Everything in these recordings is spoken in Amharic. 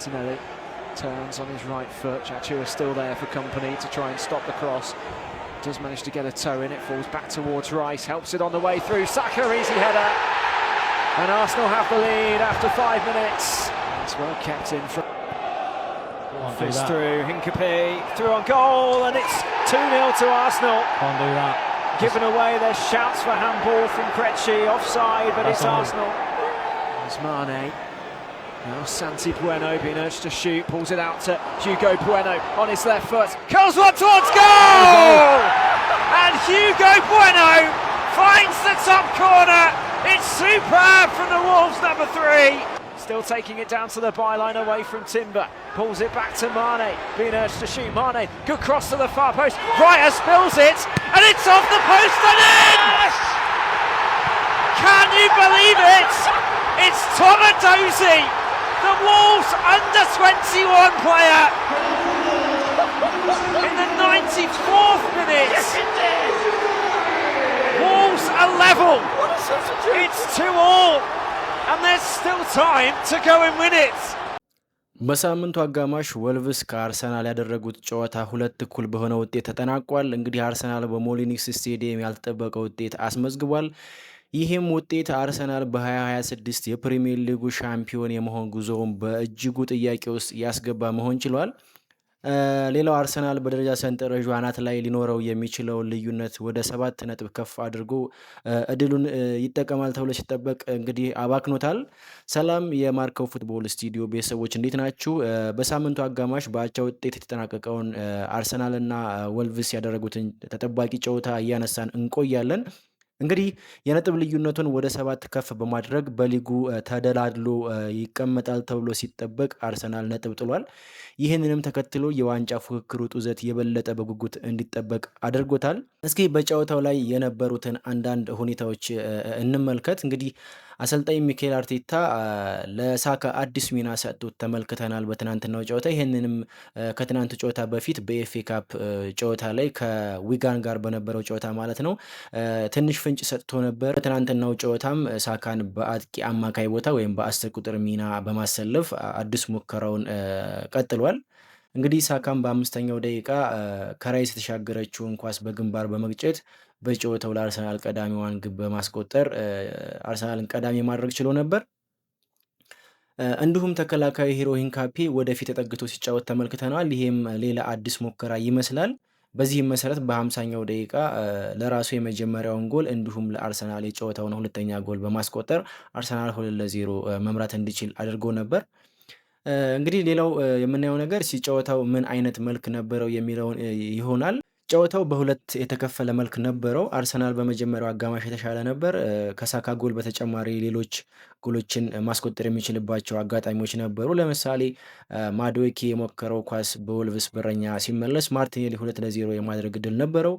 Martinelli turns on his right foot. Chachua still there for company to try and stop the cross. Does manage to get a toe in, it falls back towards Rice, helps it on the way through, Saka, easy header. And Arsenal have the lead after 5 minutes. It's well kept in from fist through, Hincapie through on goal, and it's 2-0 to Arsenal. Can't do that. Given away, there's shouts for handball from Krejci, offside, but it's Arsenal. There's Mane. Now Santi Bueno being urged to shoot, pulls it out to Hugo Bueno on his left foot, curls one towards goal! And Hugo Bueno finds the top corner. It's superb from the Wolves number 3. Still taking it down to the byline away from Timber. Pulls it back to Mane, being urged to shoot. Mane, good cross to the far post. Raya spills it, and it's off the post and in! Can you believe it? It's Tomadozi, the Wolves under-21 player, in the 94th minute. Wolves are level. It's 2-2, and there's still time to go and win it. በሳምንቱ አጋማሽ ወልቭስ ከአርሰናል ያደረጉት ጨዋታ 2-2 በሆነ ውጤት ተጠናቋል። እንግዲህ አርሰናል በሞሊኒክስ ስቴዲየም ያልተጠበቀ ውጤት አስመዝግቧል። ይህም ውጤት አርሰናል በ2026 የፕሪሚየር ሊጉ ሻምፒዮን የመሆን ጉዞውን በእጅጉ ጥያቄ ውስጥ ያስገባ መሆን ችሏል። ሌላው አርሰናል በደረጃ ሰንጠረዡ አናት ላይ ሊኖረው የሚችለው ልዩነት ወደ 7 ነጥብ ከፍ አድርጎ እድሉን ይጠቀማል ተብሎ ሲጠበቅ እንግዲህ አባክኖታል። ሰላም የማርከው ፉትቦል ስቱዲዮ ቤተሰቦች እንዴት ናችሁ? በሳምንቱ አጋማሽ በአቻ ውጤት የተጠናቀቀውን አርሰናልና ወልቭስ ያደረጉትን ተጠባቂ ጨዋታ እያነሳን እንቆያለን። እንግዲህ የነጥብ ልዩነቱን ወደ 7 ከፍ በማድረግ በሊጉ ተደላድሎ ይቀመጣል ተብሎ ሲጠበቅ አርሰናል ነጥብ ጥሏል። ይህንንም ተከትሎ የዋንጫ ፉክክሩ ጡዘት የበለጠ በጉጉት እንዲጠበቅ አድርጎታል። እስኪ በጨዋታው ላይ የነበሩትን አንዳንድ ሁኔታዎች እንመልከት። እንግዲህ አሰልጣኝ ሚኬል አርቴታ ለሳካ አዲስ ሚና ሰጥቶት ተመልክተናል በትናንትናው ጨዋታ። ይህንንም ከትናንቱ ጨዋታ በፊት በኤፍኤ ካፕ ጨዋታ ላይ ከዊጋን ጋር በነበረው ጨዋታ ማለት ነው ትንሽ ፍንጭ ሰጥቶ ነበር። በትናንትናው ጨዋታም ሳካን በአጥቂ አማካይ ቦታ ወይም በ10 ቁጥር ሚና በማሰለፍ አዲስ ሙከራውን ቀጥሏል። እንግዲህ ሳካም በ5ኛው ደቂቃ ከራይስ የተሻገረችውን ኳስ በግንባር በመግጨት በጨዋታው ለአርሰናል ቀዳሚዋን ግብ በማስቆጠር አርሰናልን ቀዳሚ ማድረግ ችሎ ነበር። እንዲሁም ተከላካይ ሂሮ ሂንካፔ ወደፊት ተጠግቶ ሲጫወት ተመልክተናል። ይሄም ሌላ አዲስ ሙከራ ይመስላል። በዚህም መሰረት በ50ኛው ደቂቃ ለራሱ የመጀመሪያውን ጎል እንዲሁም ለአርሰናል የጨዋታውን ሁለተኛ ጎል በማስቆጠር አርሰናል 2-0 መምራት እንዲችል አድርጎ ነበር። እንግዲህ ሌላው የምናየው ነገር ሲጨዋታው ምን አይነት መልክ ነበረው የሚለውን ይሆናል። ጨዋታው በሁለት የተከፈለ መልክ ነበረው። አርሰናል በመጀመሪያው አጋማሽ የተሻለ ነበር። ከሳካ ጎል በተጨማሪ ሌሎች ጎሎችን ማስቆጠር የሚችልባቸው አጋጣሚዎች ነበሩ። ለምሳሌ ማዶዌኬ የሞከረው ኳስ በወልቭስ በረኛ ሲመለስ ማርቲኔሊ 2-0 የማድረግ እድል ነበረው።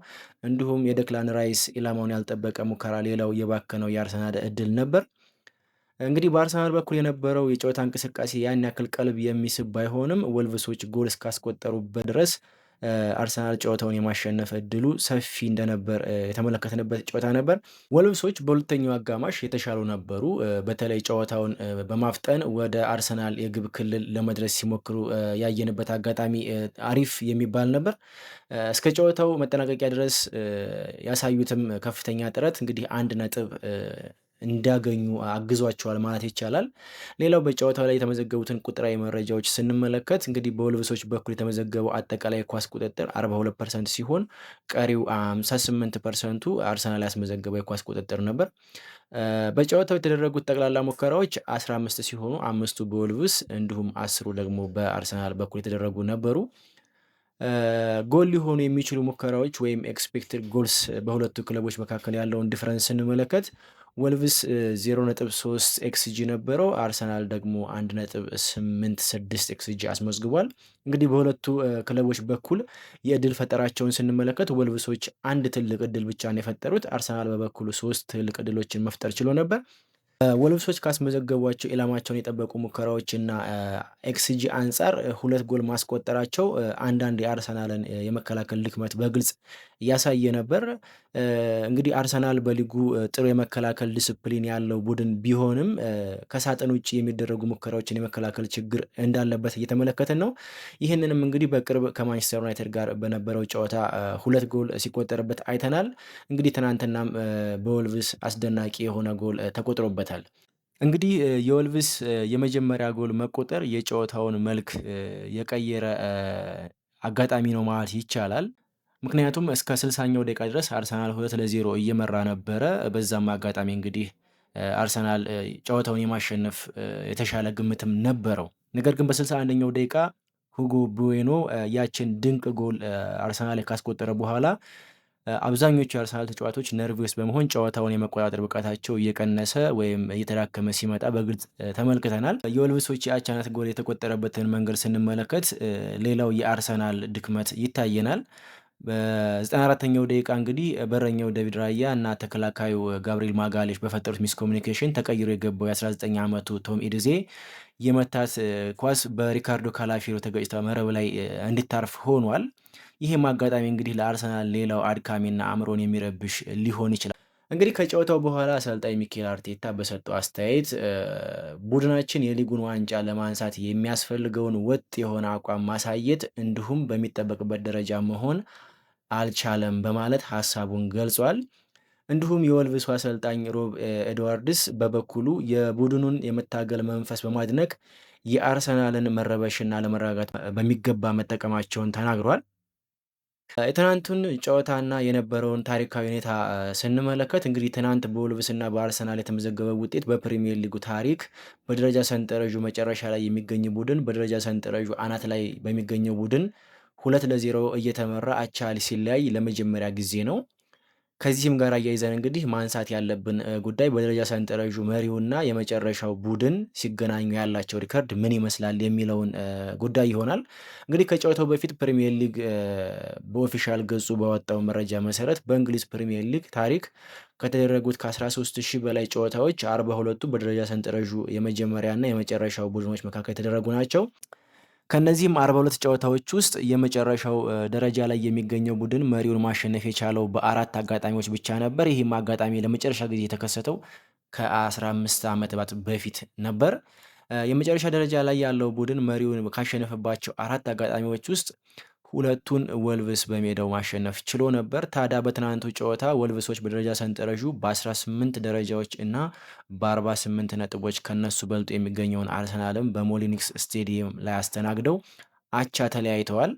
እንዲሁም የደክላን ራይስ ኢላማውን ያልጠበቀ ሙከራ ሌላው የባከነው የአርሰናል እድል ነበር። እንግዲህ በአርሰናል በኩል የነበረው የጨዋታ እንቅስቃሴ ያን ያክል ቀልብ የሚስብ ባይሆንም ወልቭሶች ጎል እስካስቆጠሩበት ድረስ አርሰናል ጨዋታውን የማሸነፍ እድሉ ሰፊ እንደነበር የተመለከትንበት ጨዋታ ነበር። ወልቭሶች በሁለተኛው አጋማሽ የተሻሉ ነበሩ። በተለይ ጨዋታውን በማፍጠን ወደ አርሰናል የግብ ክልል ለመድረስ ሲሞክሩ ያየንበት አጋጣሚ አሪፍ የሚባል ነበር። እስከ ጨዋታው መጠናቀቂያ ድረስ ያሳዩትም ከፍተኛ ጥረት እንግዲህ 1 ነጥብ እንዲያገኙ አግዟቸዋል ማለት ይቻላል። ሌላው በጨዋታው ላይ የተመዘገቡትን ቁጥራዊ መረጃዎች ስንመለከት እንግዲህ በወልቭሶች በኩል የተመዘገበው አጠቃላይ ኳስ ቁጥጥር 42% ሲሆን ቀሪው 58%ቱ አርሰናል ያስመዘገበው የኳስ ቁጥጥር ነበር። በጨዋታው የተደረጉት ጠቅላላ ሙከራዎች 15 ሲሆኑ 5ቱ በወልቭስ እንዲሁም 10ሩ ደግሞ በአርሰናል በኩል የተደረጉ ነበሩ። ጎል ሊሆኑ የሚችሉ ሙከራዎች ወይም ኤክስፔክትድ ጎልስ በሁለቱ ክለቦች መካከል ያለውን ዲፈረንስ ስንመለከት ወልቭስ 0.3 ኤክስጂ ነበረው። አርሰናል ደግሞ 1.86 ኤክስጂ አስመዝግቧል። እንግዲህ በሁለቱ ክለቦች በኩል የእድል ፈጠራቸውን ስንመለከት ወልቭሶች 1 ትልቅ እድል ብቻ ነው የፈጠሩት። አርሰናል በበኩሉ 3 ትልቅ እድሎችን መፍጠር ችሎ ነበር። ወልቭሶች ካስመዘገቧቸው ኢላማቸውን የጠበቁ ሙከራዎችና ኤክስጂ አንጻር 2 ጎል ማስቆጠራቸው አንዳንድ የአርሰናልን የመከላከል ድክመት በግልጽ እያሳየ ነበር። እንግዲህ አርሰናል በሊጉ ጥሩ የመከላከል ዲስፕሊን ያለው ቡድን ቢሆንም ከሳጥን ውጭ የሚደረጉ ሙከራዎችን የመከላከል ችግር እንዳለበት እየተመለከትን ነው። ይህንንም እንግዲህ በቅርብ ከማንቸስተር ዩናይትድ ጋር በነበረው ጨዋታ 2 ጎል ሲቆጠርበት አይተናል። እንግዲህ ትናንትናም በወልቭስ አስደናቂ የሆነ ጎል ተቆጥሮበታል። እንግዲህ የወልቭስ የመጀመሪያ ጎል መቆጠር የጨዋታውን መልክ የቀየረ አጋጣሚ ነው ማለት ይቻላል። ምክንያቱም እስከ 60ኛው ደቂቃ ድረስ አርሰናል 2-0 እየመራ ነበረ። በዛም አጋጣሚ እንግዲህ አርሰናል ጨዋታውን የማሸነፍ የተሻለ ግምትም ነበረው። ነገር ግን በ61ኛው ደቂቃ ሁጎ ቡዌኖ ያችን ድንቅ ጎል አርሰናል ካስቆጠረ በኋላ አብዛኞቹ የአርሰናል ተጫዋቾች ነርቨስ በመሆን ጨዋታውን የመቆጣጠር ብቃታቸው እየቀነሰ ወይም እየተዳከመ ሲመጣ በግልጽ ተመልክተናል። የወልቭሶች የአቻነት ጎል የተቆጠረበትን መንገድ ስንመለከት ሌላው የአርሰናል ድክመት ይታየናል። በ94ኛው ደቂቃ እንግዲህ በረኛው ዴቪድ ራያ እና ተከላካዩ ጋብሪኤል ማጋሌሽ በፈጠሩት ሚስኮሚኒኬሽን ተቀይሮ የገባው የ19 ዓመቱ ቶም ኢድዜ የመታት ኳስ በሪካርዶ ካላፊዮሪ ተገጭታ መረብ ላይ እንድታርፍ ሆኗል። ይህም አጋጣሚ እንግዲህ ለአርሰናል ሌላው አድካሚና አእምሮን የሚረብሽ ሊሆን ይችላል። እንግዲህ ከጨዋታው በኋላ አሰልጣኝ ሚኬል አርቴታ በሰጠው አስተያየት ቡድናችን የሊጉን ዋንጫ ለማንሳት የሚያስፈልገውን ወጥ የሆነ አቋም ማሳየት እንዲሁም በሚጠበቅበት ደረጃ መሆን አልቻለም በማለት ሀሳቡን ገልጿል። እንዲሁም የወልቭሱ አሰልጣኝ ሮብ ኤድዋርድስ በበኩሉ የቡድኑን የመታገል መንፈስ በማድነቅ የአርሰናልን መረበሽና ለመረጋጋት በሚገባ መጠቀማቸውን ተናግሯል። የትናንቱን ጨዋታና የነበረውን ታሪካዊ ሁኔታ ስንመለከት እንግዲህ ትናንት በወልቭስና በአርሰናል የተመዘገበው ውጤት በፕሪሚየር ሊጉ ታሪክ በደረጃ ሰንጠረዡ መጨረሻ ላይ የሚገኝ ቡድን በደረጃ ሰንጠረዡ አናት ላይ በሚገኘው ቡድን 2-0 እየተመራ አቻ ሲለያይ ለመጀመሪያ ጊዜ ነው። ከዚህም ጋር አያይዘን እንግዲህ ማንሳት ያለብን ጉዳይ በደረጃ ሰንጠረዡ መሪውና የመጨረሻው ቡድን ሲገናኙ ያላቸው ሪከርድ ምን ይመስላል የሚለውን ጉዳይ ይሆናል። እንግዲህ ከጨዋታው በፊት ፕሪሚየር ሊግ በኦፊሻል ገጹ ባወጣው መረጃ መሰረት በእንግሊዝ ፕሪሚየር ሊግ ታሪክ ከተደረጉት ከ13,000 በላይ ጨዋታዎች 42ቱ በደረጃ ሰንጠረዡ የመጀመሪያና የመጨረሻው ቡድኖች መካከል የተደረጉ ናቸው። ከነዚህም 42 ጨዋታዎች ውስጥ የመጨረሻው ደረጃ ላይ የሚገኘው ቡድን መሪውን ማሸነፍ የቻለው በ4 አጋጣሚዎች ብቻ ነበር። ይህም አጋጣሚ ለመጨረሻ ጊዜ የተከሰተው ከ15 ዓመታት በፊት ነበር። የመጨረሻ ደረጃ ላይ ያለው ቡድን መሪውን ካሸነፈባቸው 4 አጋጣሚዎች ውስጥ ሁለቱን ወልቭስ በሜዳው ማሸነፍ ችሎ ነበር። ታዲያ በትናንቱ ጨዋታ ወልቭሶች በደረጃ ሰንጠረዡ በ18 ደረጃዎች እና በ48 ነጥቦች ከነሱ በልጦ የሚገኘውን አርሰናልም በሞሊኒክስ ስቴዲየም ላይ አስተናግደው አቻ ተለያይተዋል።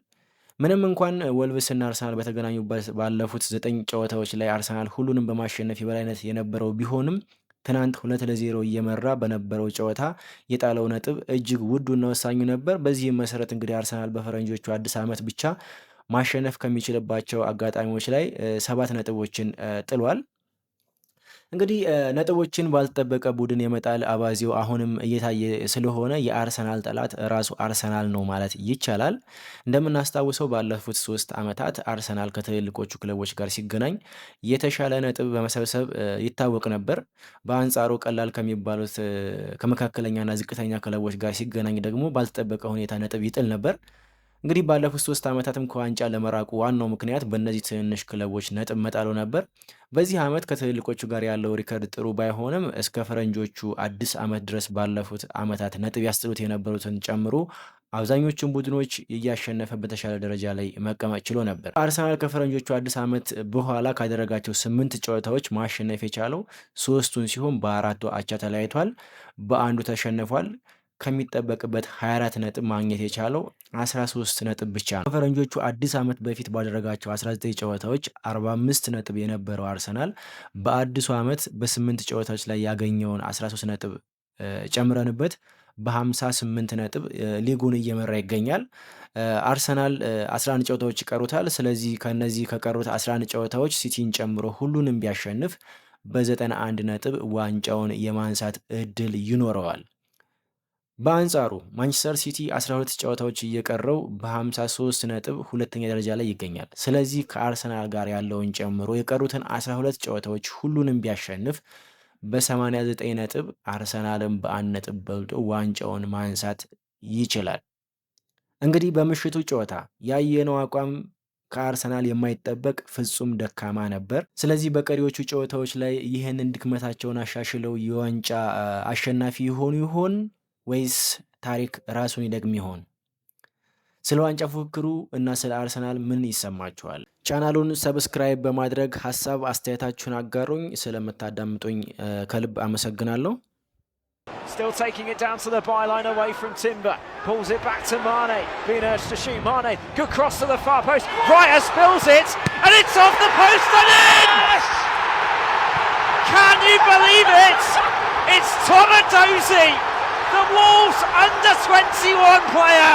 ምንም እንኳን ወልቭስና አርሰናል በተገናኙበት ባለፉት 9 ጨዋታዎች ላይ አርሰናል ሁሉንም በማሸነፍ የበላይነት የነበረው ቢሆንም ትናንት 2-0 እየመራ በነበረው ጨዋታ የጣለው ነጥብ እጅግ ውዱና ወሳኙ ነበር። በዚህም መሰረት እንግዲህ አርሰናል በፈረንጆቹ አዲስ ዓመት ብቻ ማሸነፍ ከሚችልባቸው አጋጣሚዎች ላይ 7 ነጥቦችን ጥሏል። እንግዲህ ነጥቦችን ባልተጠበቀ ቡድን የመጣል አባዜው አሁንም እየታየ ስለሆነ የአርሰናል ጠላት ራሱ አርሰናል ነው ማለት ይቻላል። እንደምናስታውሰው ባለፉት 3 ዓመታት አርሰናል ከትልልቆቹ ክለቦች ጋር ሲገናኝ የተሻለ ነጥብ በመሰብሰብ ይታወቅ ነበር። በአንጻሩ ቀላል ከሚባሉት ከመካከለኛና ዝቅተኛ ክለቦች ጋር ሲገናኝ ደግሞ ባልተጠበቀ ሁኔታ ነጥብ ይጥል ነበር። እንግዲህ ባለፉት 3 ዓመታትም ከዋንጫ ለመራቁ ዋናው ምክንያት በእነዚህ ትንንሽ ክለቦች ነጥብ መጣሉ ነበር። በዚህ ዓመት ከትልልቆቹ ጋር ያለው ሪከርድ ጥሩ ባይሆንም እስከ ፈረንጆቹ አዲስ ዓመት ድረስ ባለፉት ዓመታት ነጥብ ያስጥሉት የነበሩትን ጨምሮ አብዛኞቹን ቡድኖች እያሸነፈ በተሻለ ደረጃ ላይ መቀመጥ ችሎ ነበር። አርሰናል ከፈረንጆቹ አዲስ ዓመት በኋላ ካደረጋቸው 8 ጨዋታዎች ማሸነፍ የቻለው 3ቱን ሲሆን በ4ቱ አቻ ተለያይቷል፣ በአንዱ ተሸንፏል። ከሚጠበቅበት 24 ነጥብ ማግኘት የቻለው 13 ነጥብ ብቻ ነው። ከፈረንጆቹ አዲስ ዓመት በፊት ባደረጋቸው 19 ጨዋታዎች 45 ነጥብ የነበረው አርሰናል በአዲሱ ዓመት በ8 ጨዋታዎች ላይ ያገኘውን 13 ነጥብ ጨምረንበት በ58 ነጥብ ሊጉን እየመራ ይገኛል። አርሰናል 11 ጨዋታዎች ይቀሩታል። ስለዚህ ከነዚህ ከቀሩት 11 ጨዋታዎች ሲቲን ጨምሮ ሁሉንም ቢያሸንፍ በ91 ነጥብ ዋንጫውን የማንሳት እድል ይኖረዋል። በአንጻሩ ማንቸስተር ሲቲ 12 ጨዋታዎች እየቀረው በ53 ነጥብ ሁለተኛ ደረጃ ላይ ይገኛል። ስለዚህ ከአርሰናል ጋር ያለውን ጨምሮ የቀሩትን 12 ጨዋታዎች ሁሉንም ቢያሸንፍ በ89 ነጥብ አርሰናልን በ1 ነጥብ በልጦ ዋንጫውን ማንሳት ይችላል። እንግዲህ በምሽቱ ጨዋታ ያየነው አቋም ከአርሰናል የማይጠበቅ ፍጹም ደካማ ነበር። ስለዚህ በቀሪዎቹ ጨዋታዎች ላይ ይህንን ድክመታቸውን አሻሽለው የዋንጫ አሸናፊ ይሆኑ ይሆን ወይስ ታሪክ ራሱን ይደግም ይሆን? ስለ ዋንጫ ፉክክሩ እና ስለ አርሰናል ምን ይሰማችኋል? ቻናሉን ሰብስክራይብ በማድረግ ሀሳብ አስተያየታችሁን አጋሩኝ። ስለምታዳምጡኝ ከልብ አመሰግናለሁ። Still taking it down to the byline away from Timber. Pulls it back to Mane. Being urged to shoot. Mane, good cross to the far post. Raya spills it, and it's off the post and in! Can you believe it? It's Tomadozi, the Wolves under-21 player.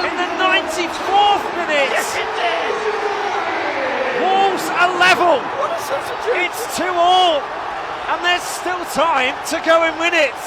In the 94th minute. Yes, it did! Wolves are level. It's 2-2. And there's still time to go and win it.